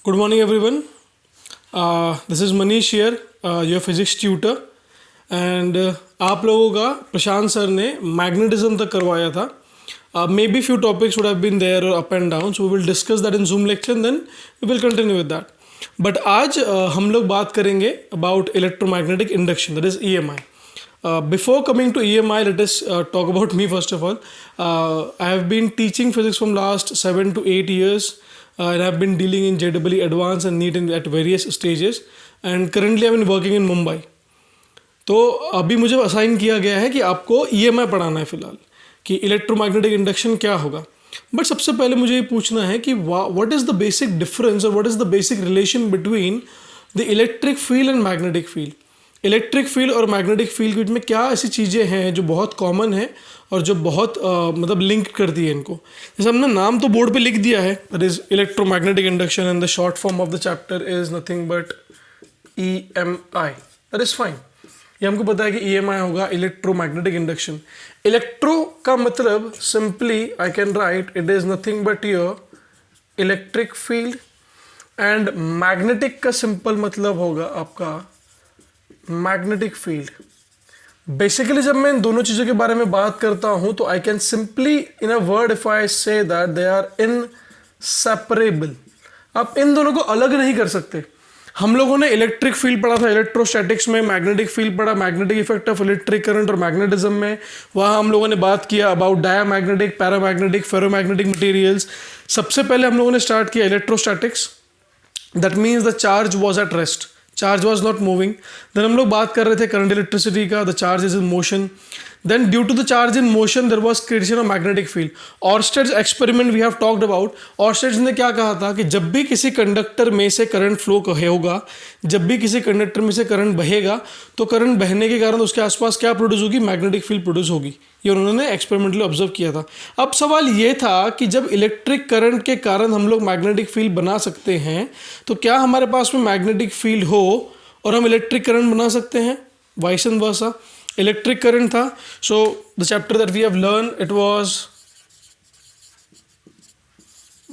Good morning, everyone. This is Manish here, your physics tutor. And आप लोगों का प्रशांत sir ने मैग्नेटिज्म तक करवाया था. Maybe few topics would have been there or up and down, so we will discuss that in Zoom lecture and then we will continue with that. But आज हम लोग बात करेंगे about electromagnetic induction, that is EMI. Before coming to EMI, let us talk about me first of all. I have been teaching physics from last 7 to 8 years. And I've been dealing in JEE Advanced and NEET at various stages. And currently I've been working in Mumbai. तो अभी मुझे assign किया गया है कि आपको EMI पढ़ाना है फ़िलहाल, कि इलेक्ट्रोमैग्नेटिक इंडक्शन क्या होगा. बट सबसे पहले मुझे ये पूछना है कि what is the basic difference और what is the basic relation between the electric field and magnetic field. Electric field और मैग्नेटिक फील्ड के बीच में क्या ऐसी चीज़ें हैं जो बहुत कॉमन है और जो बहुत मतलब लिंक करती है इनको. जैसे हमने नाम तो बोर्ड पे लिख दिया है, that is electromagnetic induction and the short form of the chapter is nothing but EMI. That is fine. ये हमको पता है कि EMI होगा इलेक्ट्रोमैग्नेटिक इंडक्शन. इलेक्ट्रो का मतलब simply I can write it is nothing but your electric field and magnetic का simple मतलब होगा आपका मैग्नेटिक फील्ड. बेसिकली जब मैं इन दोनों चीज़ों के बारे में बात करता हूं तो I can simply in a word if I say that they are inseparable. आप इन दोनों को अलग नहीं कर सकते. हम लोगों ने इलेक्ट्रिक फील्ड पढ़ा था इलेक्ट्रोस्टैटिक्स में, मैग्नेटिक फील्ड पढ़ा magnetic effect of electric current और मैग्नेटिज्म में. वहाँ हम लोगों ने बात किया about diamagnetic, paramagnetic, ferromagnetic materials. सबसे पहले हम लोगों ने स्टार्ट किया electrostatics. That means the charge was at rest, charge was not moving. Then हम लोग बात कर रहे थे करंट इलेक्ट्रिसिटी का, the charge is in motion. Then due to the charge in motion there was creation of magnetic field. Oersted's experiment we have talked about. Oersted's ने क्या कहा था कि जब भी किसी कंडक्टर में से करंट फ्लो होगा, जब भी किसी कंडक्टर में से करंट बहेगा तो करंट बहने के कारण उसके आसपास क्या प्रोड्यूस होगी, मैग्नेटिक फील्ड प्रोड्यूस होगी. ये उन्होंने एक्सपेरिमेंटली ऑब्जर्व किया था. अब सवाल ये था कि जब इलेक्ट्रिक करंट के कारण हम लोग मैग्नेटिक फील्ड बना सकते हैं तो क्या हमारे पास में मैग्नेटिक फील्ड हो और हम इलेक्ट्रिक करंट बना सकते हैं, vice and versa. Electric current था. So the chapter that we have learn it was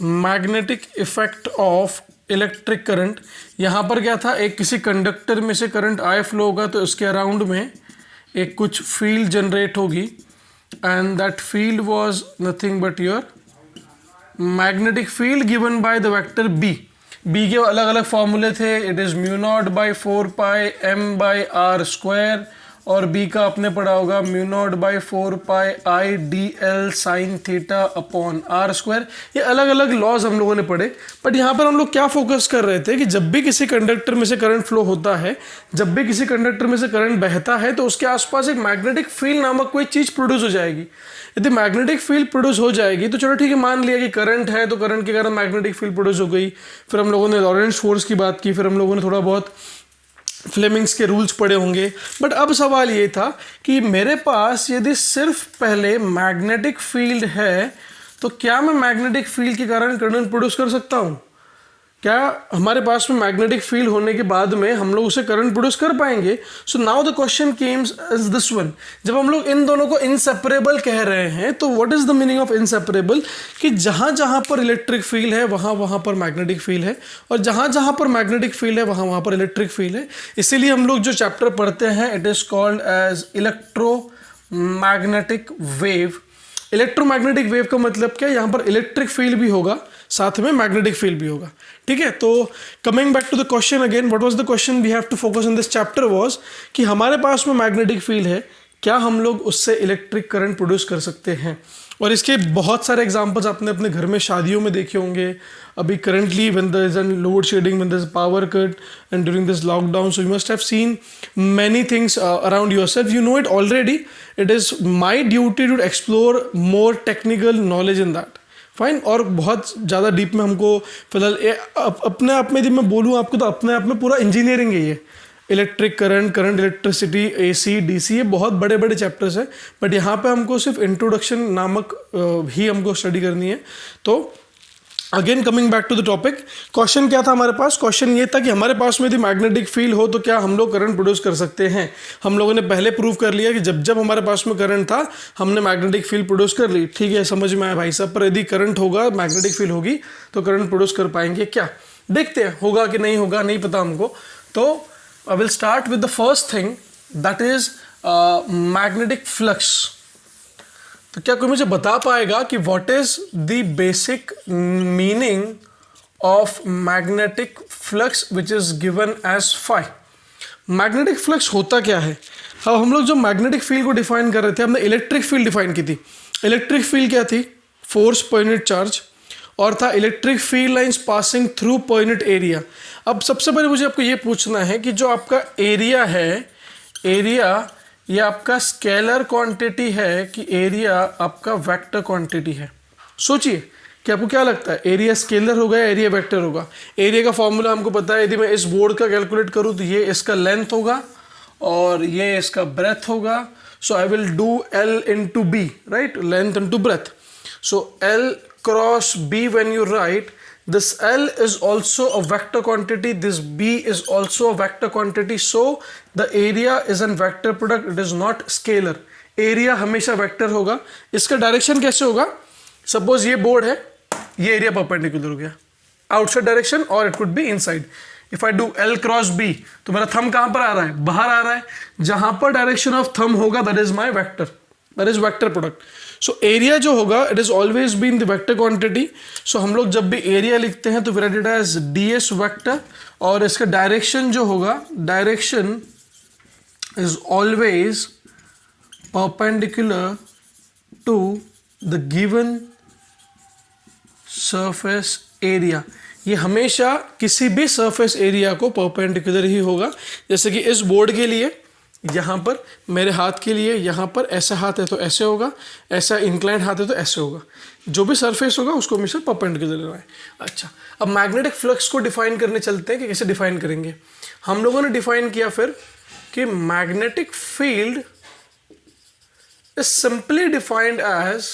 magnetic effect of electric current. यहाँ पर क्या था, एक किसी कंडक्टर में से करंट आए फ्लो होगा तो इसके अराउंड में एक कुछ फील्ड जनरेट होगी and that field was nothing but your magnetic field given by the vector B. B के अलग अलग फॉर्मूले थे. It is mu naught by 4 m by r square और बी का आपने पढ़ा होगा mu naught by 4 I dl sine theta upon r square. ये अलग अलग लॉज हम लोगों ने पढ़े. बट यहाँ पर हम लोग क्या फोकस कर रहे थे कि जब भी किसी कंडक्टर में से करंट फ्लो होता है, जब भी किसी कंडक्टर में से करंट बहता है तो उसके आसपास एक मैग्नेटिक फील्ड नामक कोई चीज़ प्रोड्यूस हो जाएगी. यदि मैग्नेटिक फील्ड प्रोड्यूस हो जाएगी तो चलो ठीक है, मान लिया कि करंट है तो करंट के कारण मैग्नेटिक फील्ड प्रोड्यूस हो गई. फिर हम लोगों ने लॉरेंट्ज फोर्स की बात की, फिर हम लोगों ने थोड़ा बहुत फ्लेमिंग्स के रूल्स पढ़े होंगे. बट अब सवाल ये था कि मेरे पास यदि सिर्फ पहले मैग्नेटिक फील्ड है तो क्या मैं मैग्नेटिक फील्ड के कारण करंट प्रोड्यूस कर सकता हूँ? क्या हमारे पास में मैग्नेटिक फील्ड होने के बाद में हम लोग उसे करंट प्रोड्यूस कर पाएंगे? So now the question Kemps is this one. जब हम लोग इन दोनों को इनसेपरेबल कह रहे हैं तो what is the meaning of inseparable? कि जहाँ जहाँ पर इलेक्ट्रिक फील्ड है वहाँ वहाँ पर मैग्नेटिक फील्ड है और जहाँ जहाँ पर मैग्नेटिक फील्ड है वहाँ वहाँ पर इलेक्ट्रिक फील्ड है. इसीलिए हम लोग जो चैप्टर पढ़ते हैं it is called as electromagnetic wave. Electromagnetic wave का मतलब क्या है, यहाँ पर इलेक्ट्रिक फील्ड भी होगा साथ में मैग्नेटिक फील्ड भी होगा. ठीक है, तो coming back to the question again, what was the question we have to focus in this chapter was कि हमारे पास में मैग्नेटिक फील्ड है, क्या हम लोग उससे इलेक्ट्रिक करंट प्रोड्यूस कर सकते हैं? और इसके बहुत सारे एग्जांपल्स आपने अपने घर में शादियों में देखे होंगे. अभी currently when there is an load shedding, when there is power cut and during this lockdown, so you must have seen many things around yourself. You know it already. It is my duty to explore more technical knowledge in that. Fine. और बहुत ज़्यादा deep में हमको फिलहाल अपने आप में, यदि मैं बोलूँ आपको तो अपने आप में पूरा इंजीनियरिंग है ये. Electric current, current electricity, AC, DC, ये बहुत बड़े बड़े चैप्टर्स हैं. बट यहाँ पे हमको सिर्फ इंट्रोडक्शन नामक ही हमको स्टडी करनी है. तो again coming back to the topic, question क्या था हमारे पास? क्वेश्चन ये था कि हमारे पास में यदि मैग्नेटिक फील्ड हो तो क्या हम लोग करंट प्रोड्यूस कर सकते हैं? हम लोगों ने पहले प्रूव कर लिया कि जब जब हमारे पास में करंट था हमने मैग्नेटिक फील्ड प्रोड्यूस कर ली. ठीक है, समझ में आया भाई साहब. पर यदि करंट होगा, मैग्नेटिक फील्ड होगी तो करंट प्रोड्यूस कर पाएंगे क्या? देखते हैं होगा कि नहीं होगा, नहीं पता हमको। तो I will start with the first thing, that is magnetic flux. तो क्या कोई मुझे बता पाएगा कि what is the basic meaning of magnetic flux which is given as phi? Magnetic flux होता क्या है? अब हम लोग जो मैग्नेटिक फील्ड को डिफाइन कर रहे थे, हमने इलेक्ट्रिक फील्ड डिफाइन की थी। इलेक्ट्रिक फील्ड क्या थी? फोर्स पर यूनिट चार्ज, और था electric field lines passing through per unit area. अब सबसे पहले मुझे आपको ये पूछना है कि जो आपका एरिया है, एरिया ये आपका स्केलर क्वांटिटी है कि एरिया आपका वेक्टर क्वांटिटी है? सोचिए कि आपको क्या लगता है, एरिया स्केलर होगा या एरिया वेक्टर होगा? एरिया का फॉर्मूला हमको पता है, यदि मैं इस बोर्ड का कैलकुलेट करूँ तो ये इसका लेंथ होगा और ये इसका ब्रेथ होगा। So I will do L into B, right, length into breadth. So L cross B when you write, this L is also a vector quantity, this B is also a vector quantity, so the area is a vector product, it is not scalar. Area हमेशा vector होगा। इसका direction कैसे होगा? Suppose ये board है, ये area perpendicular हो गया आउटसाइड डायरेक्शन और it could be inside. If I do L cross B तो मेरा थंब कहां पर आ रहा है? बाहर आ रहा है। जहां पर डायरेक्शन ऑफ थंब होगा that is my vector, that is vector product. So area जो होगा it is always been the vector quantity. So हम लोग जब भी एरिया लिखते हैं तो we write it as ds vector, और इसका डायरेक्शन जो होगा, direction is always perpendicular to the given surface area. ये हमेशा किसी भी सरफेस एरिया को परपेंडिकुलर ही होगा। जैसे कि इस बोर्ड के लिए यहाँ पर, मेरे हाथ के लिए यहाँ पर ऐसा हाथ है तो ऐसे होगा, ऐसा इंक्लाइंड हाथ है तो ऐसे होगा। जो भी सरफेस होगा उसको हमेशा परपेंडिकुलर लेना है। अच्छा, अब मैग्नेटिक फ्लक्स को डिफाइन करने चलते हैं कि कैसे डिफाइन करेंगे। हम लोगों ने डिफाइन किया फिर कि magnetic field is simply defined as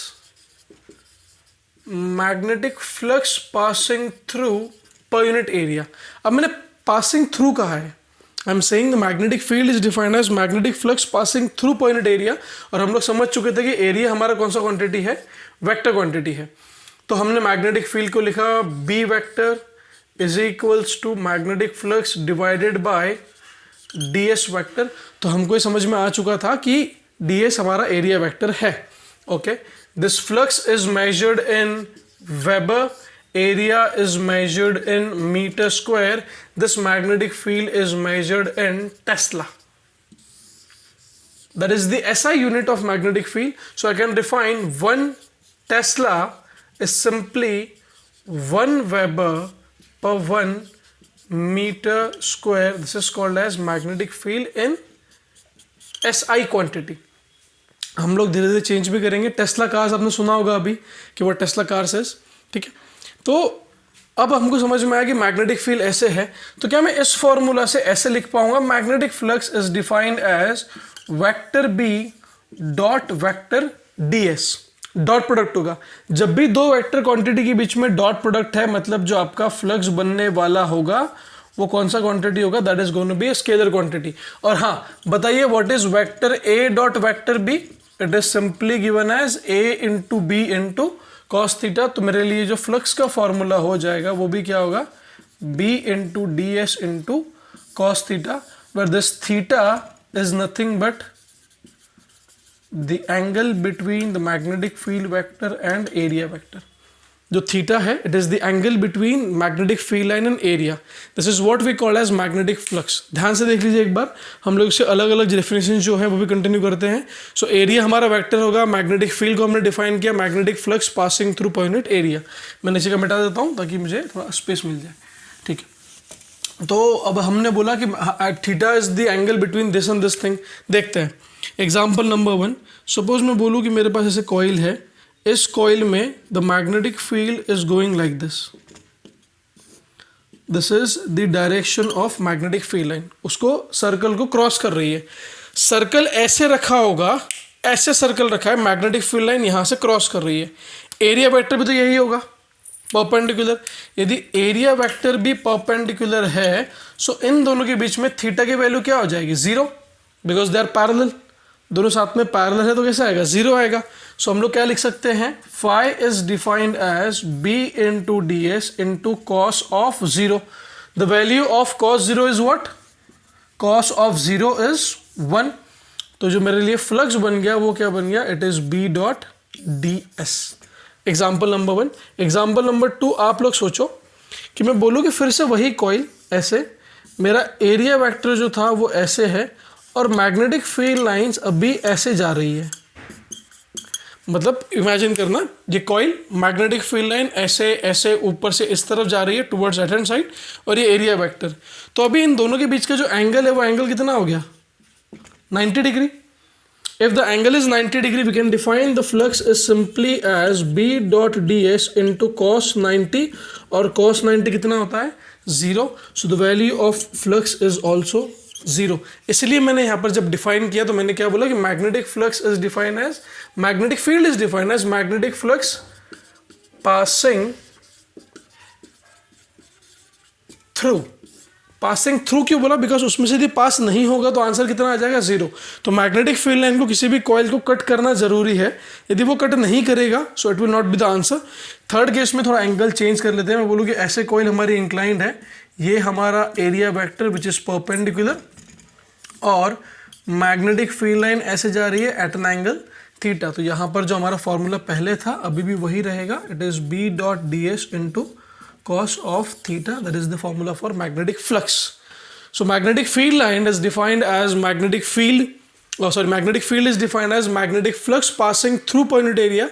magnetic flux passing through per unit area. अब मैंने पासिंग थ्रू कहा है, I am saying the magnetic field is defined as magnetic flux passing through per unit area. और हम लोग समझ चुके थे कि एरिया हमारा कौन सा क्वांटिटी है? वेक्टर क्वांटिटी है। तो हमने मैग्नेटिक फील्ड को लिखा B vector is equals to magnetic flux divided by ds vector. तो हमको ये समझ में आ चुका था कि ds हमारा एरिया वेक्टर है। Okay, this flux is measured in Weber, area is measured in meter square, this magnetic field is measured in Tesla. That is the SI unit of magnetic field. So I can define 1 Tesla is simply 1 Weber per 1 meter square. This is called as magnetic field in SI quantity. हम लोग धीरे धीरे change भी करेंगे। Tesla cars आपने सुना होगा अभी कि वो टेस्ला कार्स है, ठीक है। तो अब हमको समझ में आया कि मैग्नेटिक फील्ड ऐसे है। तो क्या मैं इस फॉर्मूला से ऐसे लिख पाऊंगा? Magnetic flux is defined as vector B dot vector ds। Dot product होगा। जब भी दो वेक्टर क्वांटिटी के बीच में डॉट प्रोडक्ट है, मतलब जो आपका फ्लक्स बनने वाला होगा वो कौन सा क्वांटिटी होगा? That is going to be a scalar quantity. और हाँ, बताइए what is vector A dot vector B? It is simply given as A into B into cos theta. तो मेरे लिए जो फ्लक्स का फॉर्मूला हो जाएगा वो भी क्या होगा? B into ds into cos theta, where this theta is nothing but the angle between the magnetic field vector and area vector. जो थीटा है it is the angle between magnetic field line and area. This is what we call as magnetic flux. ध्यान से देख लीजिए एक बार, हम लोग इससे अलग अलग डेफिनेशन जो है वो भी कंटिन्यू करते हैं। सो एरिया हमारा वेक्टर होगा, मैग्नेटिक फील्ड को हमने डिफाइन किया magnetic flux passing through per unit area. मैं नीचे का मिटा देता हूँ ताकि मुझे थोड़ा स्पेस मिल जाए, ठीक है। तो अब हमने बोला कि theta is the angle between this and this thing. देखते हैं एग्जाम्पल नंबर 1। सपोज मैं बोलूँ कि मेरे पास ऐसे कॉइल है, इस कॉइल में the magnetic field is going like this. This is the direction of magnetic field line, उसको सर्कल को क्रॉस कर रही है। सर्कल ऐसे रखा होगा, ऐसे सर्कल रखा है, मैग्नेटिक फील्ड लाइन यहां से क्रॉस कर रही है। एरिया वेक्टर भी तो यही होगा, परपेंडिकुलर। यदि एरिया वेक्टर भी परपेंडिकुलर है, सो इन दोनों के बीच में थीटा की वैल्यू क्या हो जाएगी? 0, बिकॉज दे आर पैरेलल। दोनों साथ में पैरेलल है तो कैसे आएगा, 0 आएगा। सो हम लोग क्या लिख सकते हैं, phi is defined as b into D S into cos of 0। The value of cos 0 is what, cos of 0 is 1। तो जो मेरे लिए फ्लक्स बन गया वो क्या बन गया, it is b dot D S. Example number 1। Example number 2, आप लोग सोचो कि मैं बोलूँ कि फिर से वही कॉइल ऐसे, मेरा एरिया वेक्टर जो था वो ऐसे है और मैग्नेटिक फील्ड लाइंस अभी ऐसे जा रही है। मतलब इमेजिन करना, ये कॉइल मैग्नेटिक फील्ड लाइन ऐसे ऐसे ऊपर से इस तरफ जा रही है टुवर्ड्स राइट हैंड साइड, और ये एरिया वेक्टर। तो अभी इन दोनों के बीच का जो एंगल है वो एंगल कितना हो गया, 90 degree. If the angle is 90 degree, we can define the flux is simply as b dot ds into cos 90, और cos 90 कितना होता है, 0. So the value of flux is also 0. इसलिए मैंने यहाँ पर जब डिफाइन किया तो मैंने क्या बोला कि magnetic flux is defined as, magnetic field is defined as magnetic flux passing through. Passing through क्यों बोला, बिकॉज उसमें से यदि पास नहीं होगा तो आंसर कितना आ जाएगा, 0। तो मैग्नेटिक फील्ड लाइन को किसी भी कॉइल को कट करना जरूरी है, यदि वो कट नहीं करेगा so it will not be the answer. Third case में थोड़ा एंगल चेंज कर लेते हैं। मैं बोलूँ कि ऐसे कॉइल हमारी इंक्लाइंड है, ये हमारा area vector which is perpendicular, और मैग्नेटिक फील्ड लाइन ऐसे जा रही है एट एन एंगल थीटा। तो यहाँ पर जो हमारा फॉर्मूला पहले था अभी भी वही रहेगा, it is b dot D S into cos of theta, that is the formula for magnetic flux. So magnetic field line is defined as magnetic field, magnetic field is defined as magnetic flux passing through point area.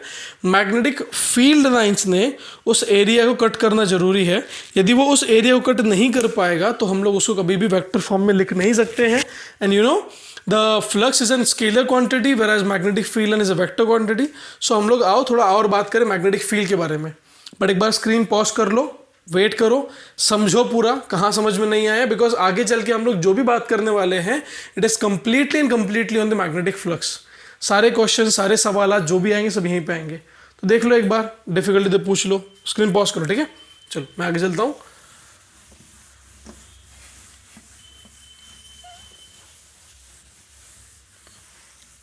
Magnetic field lines ने उस area को cut करना जरूरी है। यदि वो उस area को कट नहीं कर पाएगा तो हम लोग उसको कभी भी वेक्टर फॉर्म में लिख नहीं सकते हैं। And you know the flux is an scalar quantity whereas magnetic field line is a vector quantity. So हम लोग आओ थोड़ा और बात करें मैग्नेटिक फील्ड के बारे में, बट एक बार स्क्रीन पॉज कर लो, वेट करो, समझो पूरा कहाँ समझ में नहीं आया, बिकॉज आगे चल के हम लोग जो भी बात करने वाले हैं it is completely and completely on the magnetic flux. सारे क्वेश्चन सारे सवाल जो भी आएंगे सब यहीं पे आएंगे। तो देख लो एक बार, डिफिकल्टी तो पूछ लो, स्क्रीन पॉज करो, ठीक है। चलो मैं आगे चलता हूँ।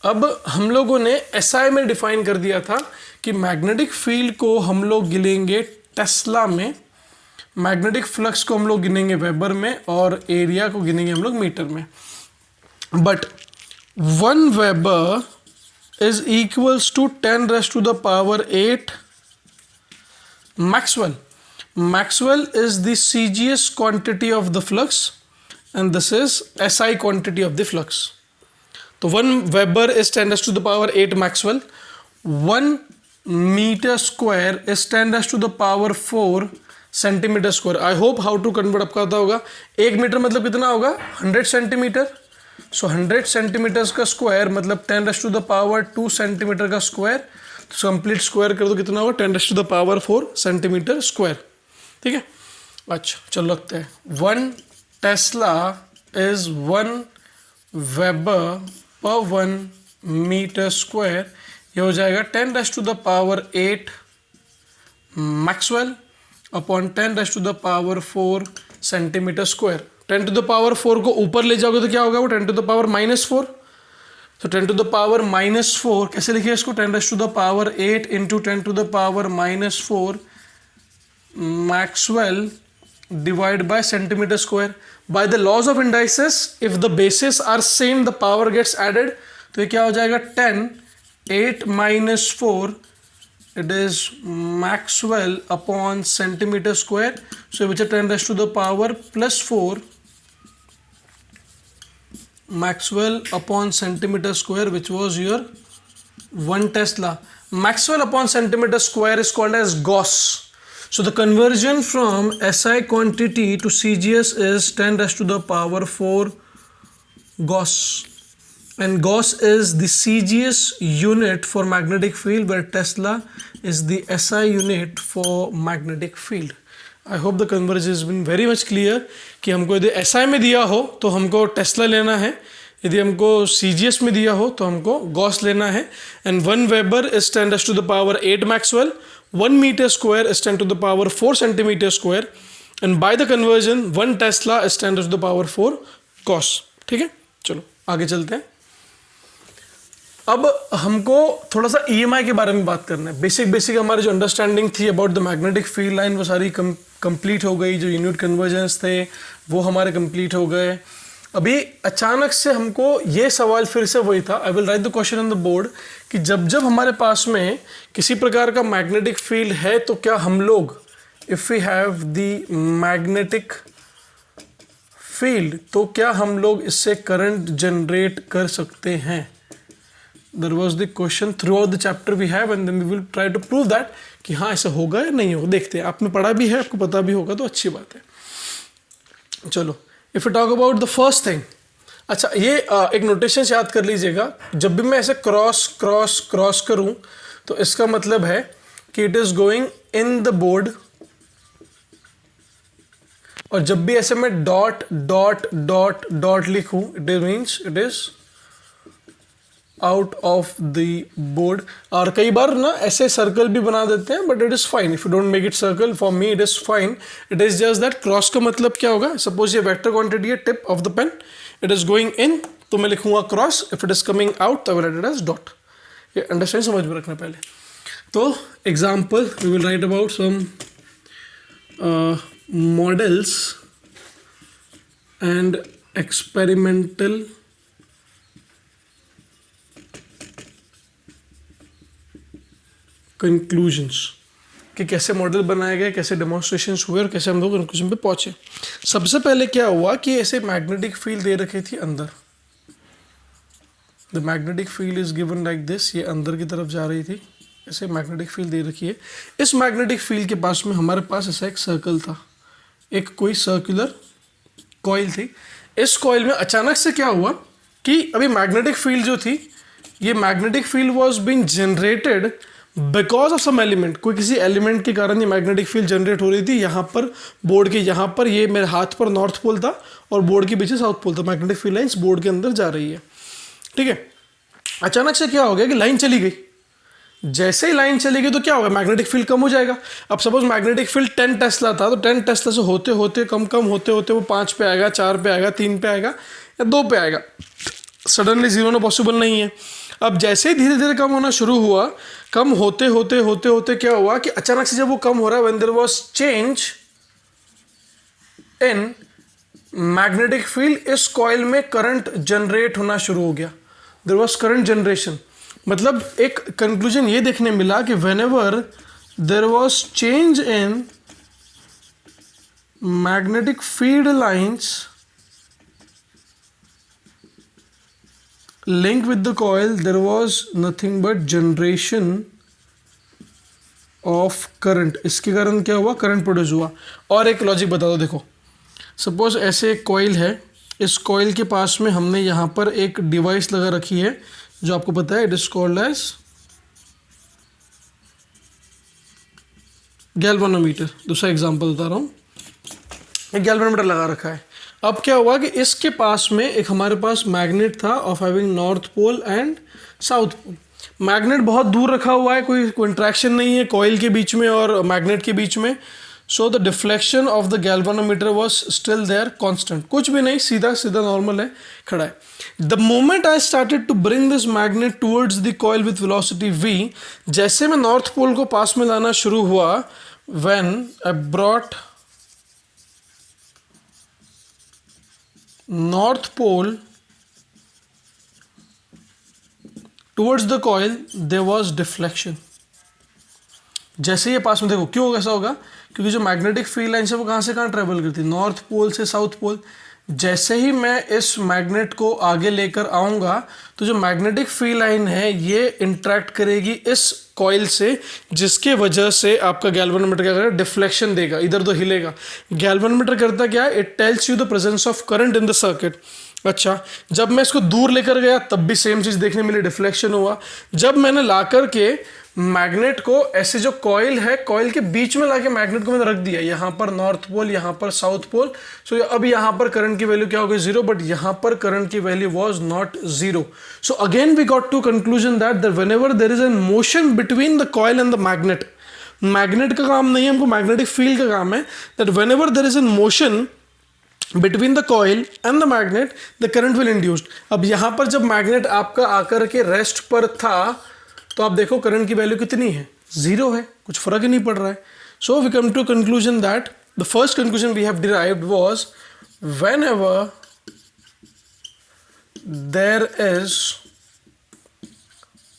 अब हम लोगों ने SI में डिफाइन कर दिया था कि मैग्नेटिक फील्ड को हम लोग गिनेंगे टेस्ला में, मैग्नेटिक फ्लक्स को हम लोग गिनेंगे वेबर में, और एरिया को गिनेंगे हम लोग मीटर में। But 1 weber is equals to 10⁸ Maxwell. Maxwell is the CGS quantity of the flux and this is SI quantity of the flux. तो 1 weber is 10⁸ Maxwell. 1 metre square is 10⁴ centimetre square. I hope how to convert आपका आता होगा। 1 metre मतलब कितना होगा, 100 centimetre. So 100 centimetre का square मतलब 10⁻² centimetre का स्क्वायर। तो कंप्लीट स्क्वायर कर दो, कितना होगा 10⁴ सेंटीमीटर स्क्वायर, ठीक है। अच्छा चलो रखते हैं, 1 टेस्ला इज 1 वेबर पर 1 मीटर स्क्वायर। ये हो जाएगा 10⁸ मैक्सवेल अपॉन 10⁻⁴ सेंटीमीटर स्क्वायर। 10⁻⁴ को ऊपर ले जाओगे तो क्या होगा, वो 10⁻⁻⁴। तो 10⁻⁻⁴ कैसे लिखिए इसको, 10⁸ into 10⁻⁻⁴ maxwell divide by centimetre square. By the laws of indices if the basis are same the power gets added. तो ये क्या हो जाएगा 10 8 - 4 it is Maxwell upon centimeter square. So which is 10⁻+4 Maxwell upon centimeter square, which was your 1 Tesla. Maxwell upon centimeter square is called as Gauss. So the conversion from SI quantity to CGS is 10⁴ Gauss. And Gauss is the CGS unit for magnetic field, where Tesla is the SI unit for magnetic field. I hope the conversion has been very much clear कि हमको यदि SI में दिया हो तो हमको Tesla लेना है, यदि हमको CGS में दिया हो तो हमको गॉस लेना है। And 1 weber is 10⁸ Maxwell, 1 meter square is 10⁴ centimeter square, and by the conversion 1 Tesla is 10⁴ Gauss, ठीक है। चलो आगे चलते हैं। अब हमको थोड़ा सा EMI के बारे में बात करना है। बेसिक हमारी जो अंडरस्टैंडिंग थी about the magnetic field line वो सारी कंप्लीट हो गई। जो यूनिट कन्वर्जेंस थे वो हमारे कंप्लीट हो गए। अभी अचानक से हमको ये सवाल फिर से वही था, I will write the question on the board, कि जब जब हमारे पास में किसी प्रकार का मैग्नेटिक फील्ड है तो क्या हम लोग, if we have the magnetic field, तो क्या हम लोग इससे करंट जनरेट कर सकते हैं। There was the question throughout the chapter we have and then we will try to prove that कि हाँ ऐसा होगा या नहीं होगा। देखते हैं, आपने पढ़ा भी है, आपको पता भी होगा तो अच्छी बात है। चलो, if you talk about the first thing, अच्छा ये एक नोटेशन याद कर लीजिएगा, जब भी मैं ऐसे क्रॉस करूँ तो इसका मतलब है कि it is going in the board, और जब भी ऐसे मैं डॉट लिखूँ it means it is out of the board. और कई बार ना ऐसे सर्कल भी बना देते हैं, but it is fine if you don't make it circle, for me it is fine. It is just that cross का मतलब क्या होगा, सपोज ये वेक्टर क्वांटिटी है, tip of the pen, it is going in तो मैं लिखूंगा cross, if it is coming out तो राइट इट एज डॉट। ये अंडरस्टैंड समझ में रखना पहले। तो example we will write about some models and experimental conclusions, कि कैसे मॉडल बनाए गए, कैसे डेमोन्स्ट्रेशंस हुए और कैसे हम लोग कंक्लूजन पे पहुंचे। सबसे पहले क्या हुआ कि ऐसे मैग्नेटिक फील्ड दे रखी थी अंदर, the magnetic field is given like this, ये अंदर की तरफ जा रही थी, ऐसे मैग्नेटिक फील्ड दे रखी है। इस मैग्नेटिक फील्ड के पास में हमारे पास ऐसा एक सर्कल था, एक कोई सर्कुलर कॉइल थी। इस कॉइल में अचानक से क्या हुआ कि अभी मैग्नेटिक फील्ड जो थी, ये magnetic field was being generated because of some element, कोई किसी एलिमेंट के कारण ये मैग्नेटिक फील्ड जनरेट हो रही थी। यहाँ पर बोर्ड के यहाँ पर, ये मेरे हाथ पर नॉर्थ पोल था और बोर्ड के पीछे साउथ पोल था। मैग्नेटिक फील्ड लाइन्स बोर्ड के अंदर जा रही है, ठीक है। अचानक से क्या हो गया कि लाइन चली गई। जैसे ही लाइन चली गई तो क्या होगा, मैग्नेटिक फील्ड कम हो जाएगा। अब सपोज मैग्नेटिक फील्ड 10 टेस्ला था, तो 10 टेस्ला से होते होते कम होते होते वो 5 पे आएगा, 4 पे आएगा, 3 पे आएगा या 2 पे आएगा। सडनली जीरो होना पॉसिबल नहीं है। अब जैसे ही धीरे धीरे कम होना शुरू हुआ, कम होते होते क्या हुआ कि अचानक से जब वो कम हो रहा है, when there was change in magnetic field, इस कॉइल में करंट जनरेट होना शुरू हो गया। देयर वाज करंट जनरेशन, मतलब एक कंक्लूजन ये देखने मिला कि whenever there was change in magnetic field lines link with the coil, there was nothing but generation of current। इसके कारण क्या हुआ, करंट प्रोड्यूस हुआ। और एक लॉजिक बता दो, देखो सपोज ऐसे एक कॉइल है, इस कॉइल के पास में हमने यहाँ पर एक डिवाइस लगा रखी है जो आपको पता है, it is called as galvanometer. दूसरा एग्जांपल बता रहा हूँ, एक गैल्वेनोमीटर लगा रखा है। अब क्या हुआ कि इसके पास में एक हमारे पास मैग्नेट था of having north pole and south pole. Magnet बहुत दूर रखा हुआ है, कोई इंट्रैक्शन नहीं है कॉइल के बीच में और मैग्नेट के बीच में। So the deflection of the galvanometer was still there constant, कुछ भी नहीं, सीधा सीधा नॉर्मल है, खड़ा है। The moment I started to bring this magnet towards the coil with velocity v, जैसे मैं नॉर्थ पोल को पास में लाना शुरू हुआ, when I brought north pole towards the coil, there was deflection। जैसे ये पास में, देखो क्यों ऐसा होगा, क्योंकि जो मैग्नेटिक फील्ड लाइन है वो कहाँ से कहाँ ट्रेवल करती है, नॉर्थ पोल से साउथ पोल। जैसे ही मैं इस मैग्नेट को आगे लेकर आऊँगा तो जो मैग्नेटिक फील्ड लाइन है ये इंटरेक्ट करेगी इस कॉइल से, जिसके वजह से आपका गैल्वेनोमीटर क्या करेगा, डिफ्लेक्शन देगा, इधर उधर हिलेगा। गैल्वेनोमीटर करता क्या है, it tells you the presence of current in the circuit. अच्छा, जब मैं इसको दूर लेकर गया तब भी सेम चीज़ देखने मिली, डिफ्लेक्शन हुआ। जब मैंने ला करके मैग्नेट को ऐसे जो कॉइल है, कॉइल के बीच में लाके मैग्नेट को मैंने रख दिया, यहाँ पर नॉर्थ पोल, यहाँ पर साउथ पोल। सो अब यहाँ पर करंट की वैल्यू क्या हो गई, 0, बट यहाँ पर करंट की value was not 0। So again we got to conclusion that whenever there is an motion between the coil and the magnet, magnet का काम नहीं है, हमको मैग्नेटिक फील्ड का काम है, that whenever there is an motion between the coil and the magnet the current will induced. अब यहाँ पर जब मैग्नेट आपका आकर के रेस्ट पर था तो आप देखो करंट की वैल्यू कितनी है, 0 है, कुछ फर्क ही नहीं पड़ रहा है। So we come to conclusion that the first conclusion we have derived was whenever there is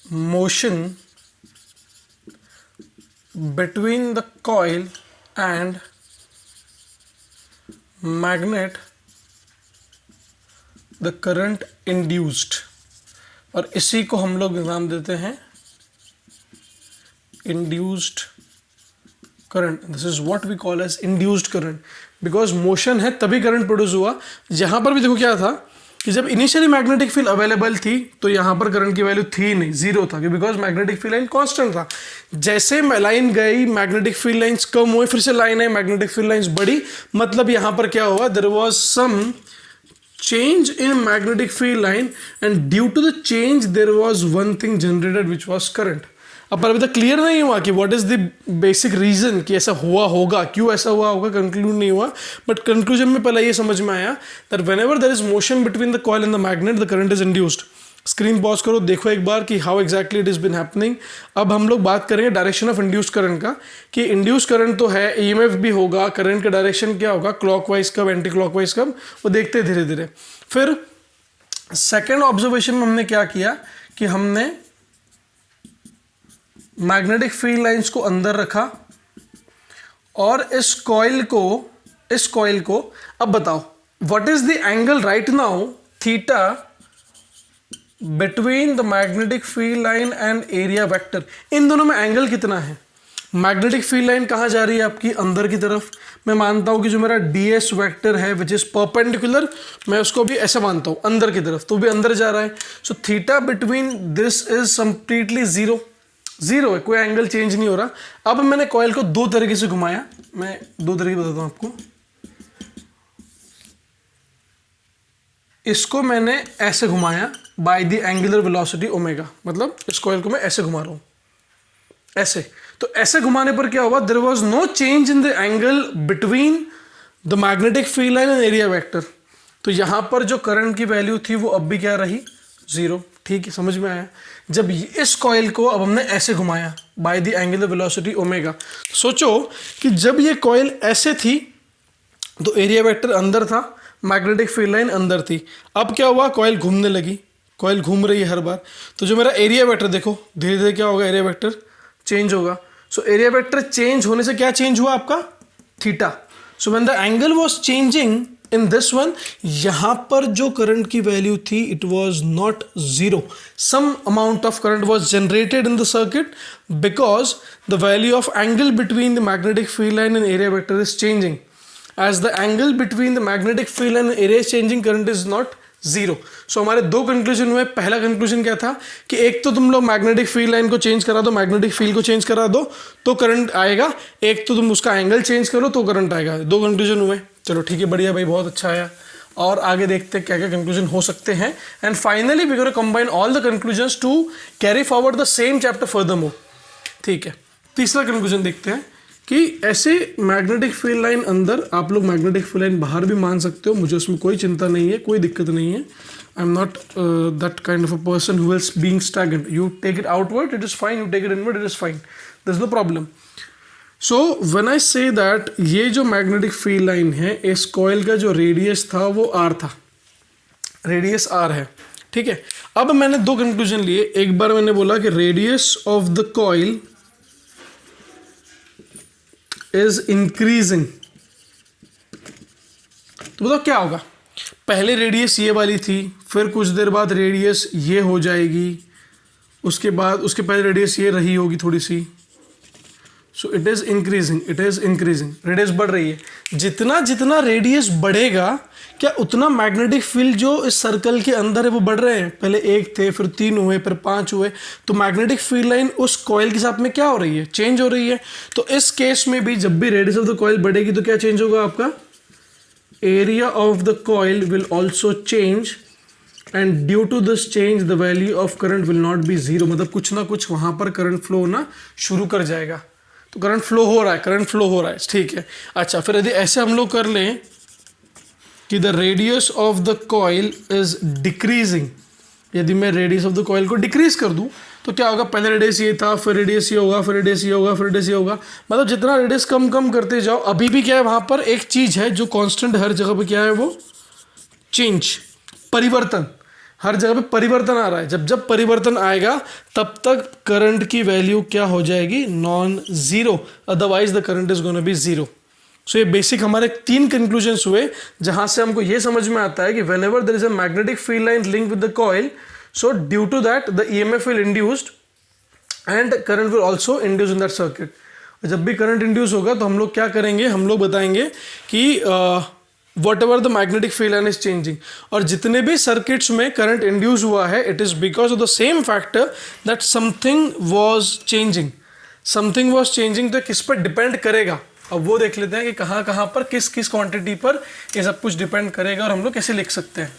motion between the coil and magnet the current induced, और इसी को हम लोग नाम देते हैं induced current. This is what we call as induced current because motion है तभी करंट प्रोड्यूस हुआ। यहाँ पर भी देखो क्या था कि जब इनिशियली मैग्नेटिक फील्ड अवेलेबल थी तो यहाँ पर करंट की वैल्यू थी नहीं, 0 था, because magnetic field line constant था। जैसे लाइन गई, मैग्नेटिक फील्ड लाइंस कम हुए, फिर से लाइन आई, मैग्नेटिक फील्ड लाइंस बढ़ी, मतलब यहाँ पर क्या हुआ, there was some change in magnetic field line and due to the change there was one thing generated which was current. अब पर अभी तक क्लियर नहीं हुआ कि what is the basic reason कि ऐसा हुआ होगा, क्यों ऐसा हुआ होगा, कंक्लूड नहीं हुआ, बट कंक्लूजन में पहले ये समझ में आया that whenever there is motion between the coil and the magnet the current is induced. Screen pause करो, देखो एक बार कि how exactly it is been happening. अब हम लोग बात करेंगे डायरेक्शन ऑफ इंड्यूस्ड करंट का, कि इंड्यूस्ड करंट तो है, ईएमएफ भी होगा, करंट का डायरेक्शन क्या होगा, क्लॉकवाइज कब, एंटी क्लॉकवाइज कब, वो देखते धीरे धीरे। फिर सेकेंड ऑब्जर्वेशन में हमने क्या किया कि हमने मैग्नेटिक फील्ड लाइंस को अंदर रखा और इस कॉइल को अब बताओ what is the angle right now theta between the magnetic field line and area vector. इन दोनों में एंगल कितना है? मैग्नेटिक फील्ड लाइन कहाँ जा रही है आपकी, अंदर की तरफ। मैं मानता हूं कि जो मेरा ds वेक्टर है विच इज परपेंडिकुलर, मैं उसको भी ऐसे मानता हूं अंदर की तरफ, तो भी अंदर जा रहा है। So theta between this is completely zero है, कोई एंगल चेंज नहीं हो रहा। अब मैंने कॉइल को दो तरीके से घुमाया, मैं दो तरीके बताता हूं आपको। इसको मैंने ऐसे घुमाया by the angular velocity omega, मतलब इस कॉइल को मैं ऐसे घुमा रहा हूं, ऐसे। तो ऐसे घुमाने पर क्या हुआ, there was no change in the angle between the magnetic field line and area vector. तो यहां पर जो करंट की वैल्यू थी वो अब भी क्या रही, 0। ठीक है, समझ में आया। जब इस कॉइल को अब हमने ऐसे घुमाया by the angular velocity omega, सोचो कि जब ये कॉइल ऐसे थी तो एरिया वेक्टर अंदर था, मैग्नेटिक फील्ड लाइन अंदर थी। अब क्या हुआ, कॉइल घूमने लगी, कॉइल घूम रही है हर बार, तो जो मेरा एरिया वेक्टर देखो धीरे धीरे क्या होगा, एरिया वेक्टर चेंज होगा। सो एरिया वेक्टर चेंज होने से क्या चेंज हुआ आपका, theta. So when the angle was changing in this one, यहां पर जो करंट की वैल्यू थी it was not 0, some amount of current was generated in the circuit because the value of angle between the magnetic field line and area vector is changing. As the angle between the magnetic field and area is changing, current is not 0. So हमारे दो conclusion हुए। पहला conclusion क्या था कि एक तो तुम लोग मैग्नेटिक फील्ड लाइन को चेंज करा दो, मैग्नेटिक फील्ड को चेंज करा दो तो करंट आएगा, एक तो तुम उसका एंगल चेंज करो तो करंट आएगा। दो कंक्लूजन हुए, चलो ठीक है, बढ़िया भाई, बहुत अच्छा आया। और आगे देखते हैं क्या क्या कंक्लूजन हो सकते हैं। And finally we gonna combine all the conclusions to carry forward the same chapter furthermore. ठीक है, तीसरा कंक्लूजन देखते हैं कि ऐसे मैग्नेटिक फील्ड लाइन अंदर, आप लोग मैग्नेटिक फील्ड लाइन बाहर भी मान सकते हो, मुझे उसमें कोई चिंता नहीं है, कोई दिक्कत नहीं है। I am not that kind of a person who is being stagnant. You take it outward, it is fine, you take it inward, it is fine, there is no problem. So when I say that ये जो magnetic field line है, इस coil का जो radius था वो r था, radius r है। ठीक है, अब मैंने दो कंक्लूजन लिए। एक बार मैंने बोला कि radius of the coil is increasing, तो बताओ क्या होगा। पहले रेडियस ये वाली थी, फिर कुछ देर बाद रेडियस ये हो जाएगी, उसके बाद उसके पहले रेडियस ये रही होगी थोड़ी सी। So it is increasing, it is increasing, radius बढ़ रही है। जितना जितना रेडियस बढ़ेगा क्या उतना मैग्नेटिक फील्ड जो इस सर्कल के अंदर है वो बढ़ रहे हैं। पहले 1 थे, फिर 3 हुए, फिर 5 हुए, तो मैग्नेटिक फील्ड लाइन उस कॉइल के साथ में क्या हो रही है, चेंज हो रही है। तो इस केस में भी जब भी रेडियस ऑफ द कॉइल बढ़ेगी तो क्या चेंज होगा आपका, area of the coil will also change and due to this change the value of current will not be 0, मतलब कुछ ना कुछ वहां पर करंट फ्लो होना शुरू कर जाएगा। तो करंट फ्लो हो रहा है, करंट फ्लो हो रहा है, ठीक है। अच्छा, फिर यदि ऐसे हम लोग कर लें कि the radius of the coil is decreasing, यदि मैं रेडियस ऑफ द कॉइल को डिक्रीज कर दूं तो क्या होगा, पहले रेडियस ये था, फिर रेडियस ये होगा, फिर रेडियस ये होगा, फिर रेडियस ये होगा, मतलब जितना रेडियस कम कम करते जाओ, अभी भी क्या है वहाँ पर एक चीज़ है जो कांस्टेंट हर जगह पे क्या है, वो चेंज, परिवर्तन, हर जगह पे परिवर्तन आ रहा है। जब जब परिवर्तन आएगा तब तक करंट की वैल्यू क्या हो जाएगी, non zero, otherwise the current is gonna be zero. So ये बेसिक हमारे 3 कंक्लूजन्स हुए जहां से हमको ये समझ में आता है कि whenever there is a magnetic field line link with the coil, so due to that the EMF will induced and current will also induce in that circuit। जब भी करंट इंड्यूस होगा तो हम लोग क्या करेंगे, हम लोग बताएंगे कि what ever the magnetic field line is changing, और जितने भी सर्किट्स में करंट इंड्यूस हुआ है it is because of the same factor that something was changing. Something was changing तो किस पर डिपेंड करेगा, अब वो देख लेते हैं कि कहाँ कहाँ पर किस किस क्वांटिटी पर ये सब कुछ डिपेंड करेगा और हम लोग कैसे लिख सकते हैं।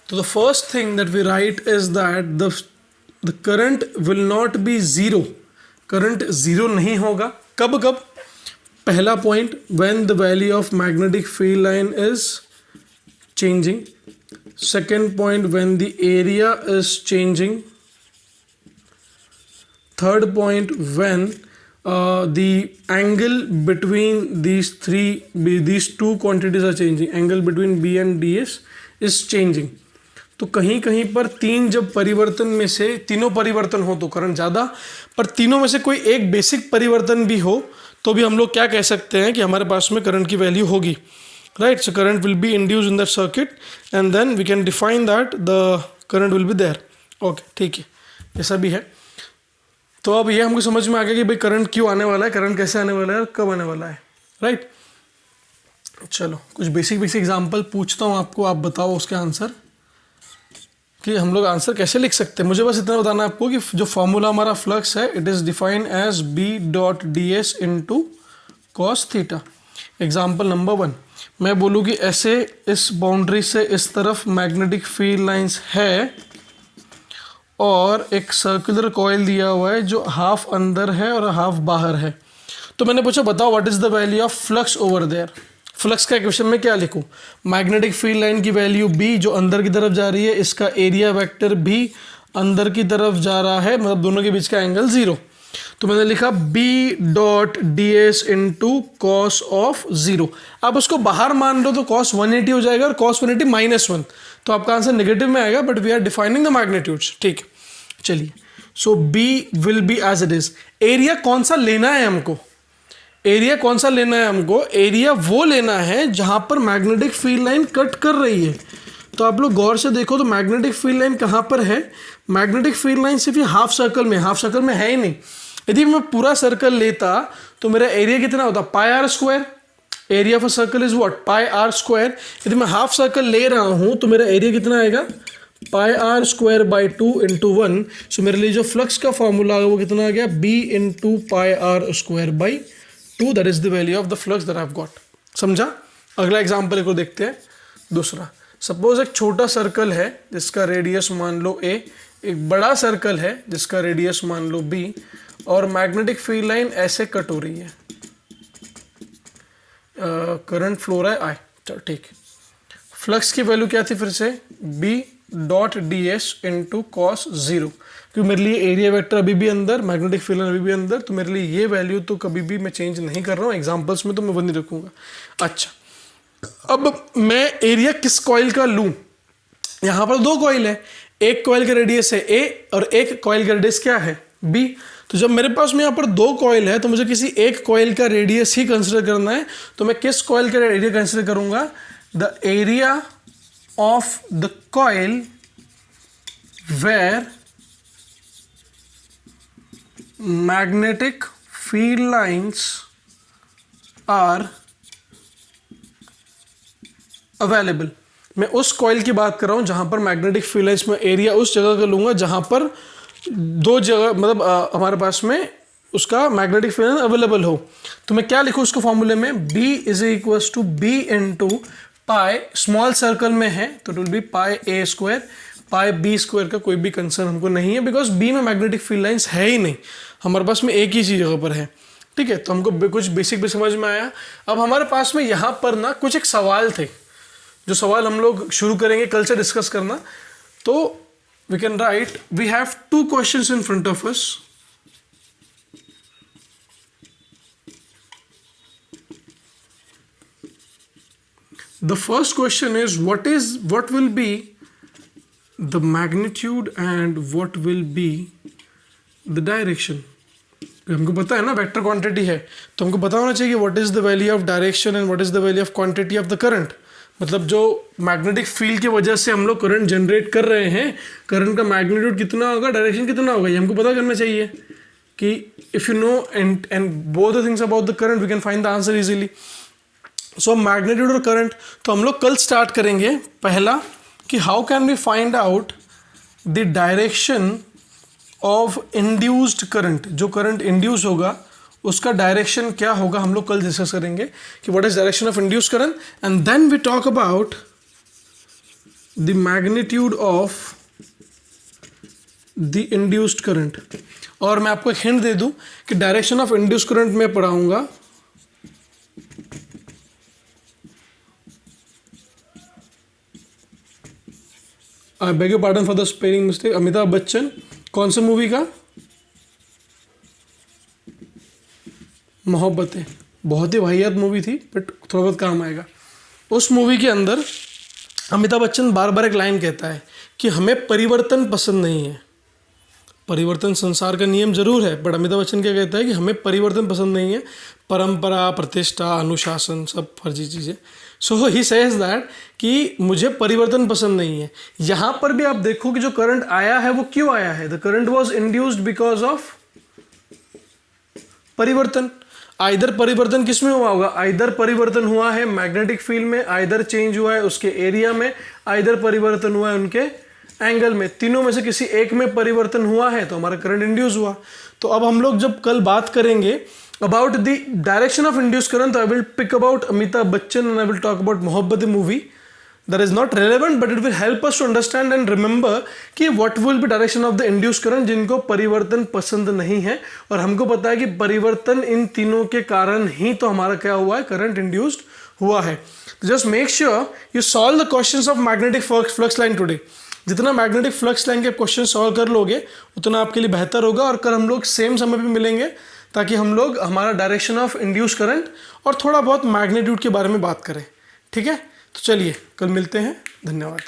So the first thing that we write is that the current will not be zero, current zero नहीं होगा, कब कब, पहला point when the value of magnetic field line is changing, second point when the area is changing, third point when the angle between these two quantities are changing, angle between B and DS is changing। तो कहीं कहीं पर 3 जब परिवर्तन में से तीनों परिवर्तन हो तो करंट ज़्यादा, पर तीनों में से कोई एक बेसिक परिवर्तन भी हो तो भी हम लोग क्या कह सकते हैं कि हमारे पास में करंट की वैल्यू होगी, right. So current will be induce in that circuit and then we can define that the current will be there. Okay, ठीक है, ऐसा भी है। तो अब ये हमको समझ में आ गया कि भाई करंट क्यों आने वाला है, करंट कैसे आने वाला है और कब आने वाला है, राइट। चलो कुछ बेसिक एग्जाम्पल पूछता हूँ आपको, आप बताओ उसके आंसर कि हम लोग आंसर कैसे लिख सकते हैं। मुझे बस इतना बताना है आपको कि जो फॉर्मूला हमारा फ्लक्स है it is defined as B.ds into cos theta. Example number 1, मैं बोलूँ कि ऐसे इस बाउंड्री से इस तरफ मैग्नेटिक फील्ड लाइंस है और एक सर्कुलर कॉइल दिया हुआ है जो हाफ अंदर है और हाफ बाहर है। तो मैंने पूछा बताओ what is the value of flux over there. Flux का इक्वेशन में क्या लिखूं, मैग्नेटिक फील्ड लाइन की वैल्यू B जो अंदर की तरफ जा रही है, इसका एरिया वेक्टर भी अंदर की तरफ जा रहा है, मतलब दोनों के बीच का एंगल 0। तो मैंने लिखा B.ds इंटू कॉस ऑफ 0। आप उसको बाहर मान लो तो कॉस 180 हो जाएगा और कॉस 180 -1, तो आपका आंसर नेगेटिव में आएगा, but we are defining the magnitudes, ठीक है। चलिए, so B will be as it is. Area कौन सा लेना है हमको, एरिया कौन सा लेना है हमको, एरिया वो लेना है जहां पर मैग्नेटिक फील्ड लाइन कट कर रही है। तो आप लोग गौर से देखो तो मैग्नेटिक फील्ड लाइन कहाँ पर है, मैग्नेटिक फील्ड लाइन सिर्फ ये हाफ सर्कल में है ही नहीं। यदि मैं पूरा सर्कल लेता तो मेरा एरिया कितना होता, πr²। Area of a circle is what, πr²। यदि मैं हाफ सर्कल ले रहा हूँ तो मेरा एरिया कितना आएगा, πr²/2 इंटू 1। सो मेरे लिए जो फ्लक्स का फॉर्मूला है वो कितना आ गया, B into πr²/2। That is the value of the flux that I have got. समझा। अगला एग्जांपल एक और देखते हैं, दूसरा। सपोज एक छोटा सर्कल है जिसका रेडियस मान लो A, एक बड़ा सर्कल है जिसका रेडियस मान लो B, और मैग्नेटिक फील्ड लाइन ऐसे कट हो रही है, करंट फ्लो रहा है I। चलो ठीक, फ्लक्स की वैल्यू क्या थी फिर से, B.ds इंटू कॉस 0, क्योंकि मेरे लिए एरिया वेक्टर अभी भी अंदर, मैग्नेटिक फील्ड लाइन अभी भी अंदर, तो मेरे लिए ये वैल्यू तो कभी भी मैं चेंज नहीं कर रहा हूँ, एग्जांपल्स में तो मैं वो नहीं रखूँगा। अच्छा, अब मैं एरिया किस कॉइल का लूँ, यहाँ पर 2 कॉइल है, एक कॉइल का रेडियस है A और एक कॉइल का रेडियस क्या है, B। तो जब मेरे पास में यहाँ पर 2 कॉइल है तो मुझे किसी एक कॉइल का रेडियस ही कंसिडर करना है, तो मैं किस कॉइल का एरिया कंसिडर करूँगा, the area of the coil where magnetic field lines are available। मैं उस कॉइल की बात कर रहा हूं जहां पर मैग्नेटिक फील्ड लाइंस में एरिया उस जगह का लूंगा जहां पर 2 जगह, मतलब हमारे पास में उसका मैग्नेटिक फील्ड लाइन अवेलेबल हो। तो मैं क्या लिखूं उसको फॉर्मूले में, B is equal to B into pi, small circle में है तो it will be πa², pi B square का कोई भी कंसर्न हमको नहीं है, बिकॉज बी में मैग्नेटिक फील्ड लाइंस है ही नहीं, हमारे पास में एक ही चीज जगह पर है। ठीक है, तो हमको कुछ बेसिक भी समझ में आया। अब हमारे पास में यहाँ पर ना कुछ एक सवाल थे, जो सवाल हम लोग शुरू करेंगे कल से डिस्कस करना। तो we can write, we have 2 questions in front of us. The first question is what will be the magnitude and what will be the direction। हमको पता है ना वेक्टर क्वांटिटी है, तो हमको पता होना चाहिए what is the value of direction and what is the value of quantity of the current. मतलब जो मैग्नेटिक फील्ड की वजह से हम लोग करंट जनरेट कर रहे हैं, करंट का मैग्नीट्यूड कितना होगा, डायरेक्शन कितना होगा, ये हमको पता करना चाहिए कि if you know and both the things about the current we can find the answer easily. So magnitude और करंट तो हम लोग कल स्टार्ट करेंगे। पहला कि how can we find out the direction of induced current, जो करंट इंड्यूस होगा उसका डायरेक्शन क्या होगा, हम लोग कल डिस्कस करेंगे कि what is direction of induced current. And then we talk about the magnitude of the induced current. और मैं आपको एक हिंट दे दूं कि डायरेक्शन ऑफ इंड्यूस्ड करंट में पढ़ाऊंगा I beg your pardon for the spelling mistake, Amitabh Bachchan, कौन से मूवी का, मोहब्बतें, बहुत ही वाहियात मूवी थी बट थोड़ा बहुत काम आएगा। उस मूवी के अंदर अमिताभ बच्चन बार बार एक लाइन कहता है कि हमें परिवर्तन पसंद नहीं है। परिवर्तन संसार का नियम जरूर है, बट अमिताभ बच्चन क्या कहता है कि हमें परिवर्तन पसंद नहीं है, परंपरा, प्रतिष्ठा, अनुशासन सब फर्जी चीज़ें। सो ही सेज दैट कि मुझे परिवर्तन पसंद नहीं है। यहाँ पर भी आप देखो कि जो करंट आया है वो क्यों आया है, the current was induced because of परिवर्तन। आइदर परिवर्तन किस में हुआ होगा, आइदर परिवर्तन हुआ है मैग्नेटिक फील्ड में, आइदर चेंज हुआ है उसके एरिया में, आइदर परिवर्तन हुआ है उनके एंगल में। तीनों में से किसी एक में परिवर्तन हुआ है तो हमारा करंट इंड्यूस हुआ। तो अब हम लोग जब कल बात करेंगे about the direction of induced current, I will pick about Amitabh Bachchan and I will talk about Mohabbatein movie. That is not relevant but it will help us to understand and remember कि what will be direction of the induced current, जिनको परिवर्तन पसंद नहीं है। और हमको पता है कि परिवर्तन इन तीनों के कारण ही तो हमारा क्या हुआ है, करंट इंड्यूस्ड हुआ है। Just make sure you solve the questions of magnetic flux line today. जितना मैग्नेटिक फ्लक्स लाइन के क्वेश्चन सॉल्व कर लोगे उतना आपके लिए बेहतर होगा। और कल हम लोग सेम समय पे मिलेंगे ताकि हम लोग हमारा डायरेक्शन ऑफ इंड्यूस करंट और थोड़ा बहुत मैग्नीट्यूड के बारे में बात करें। ठीक है, तो चलिए कल मिलते हैं, धन्यवाद।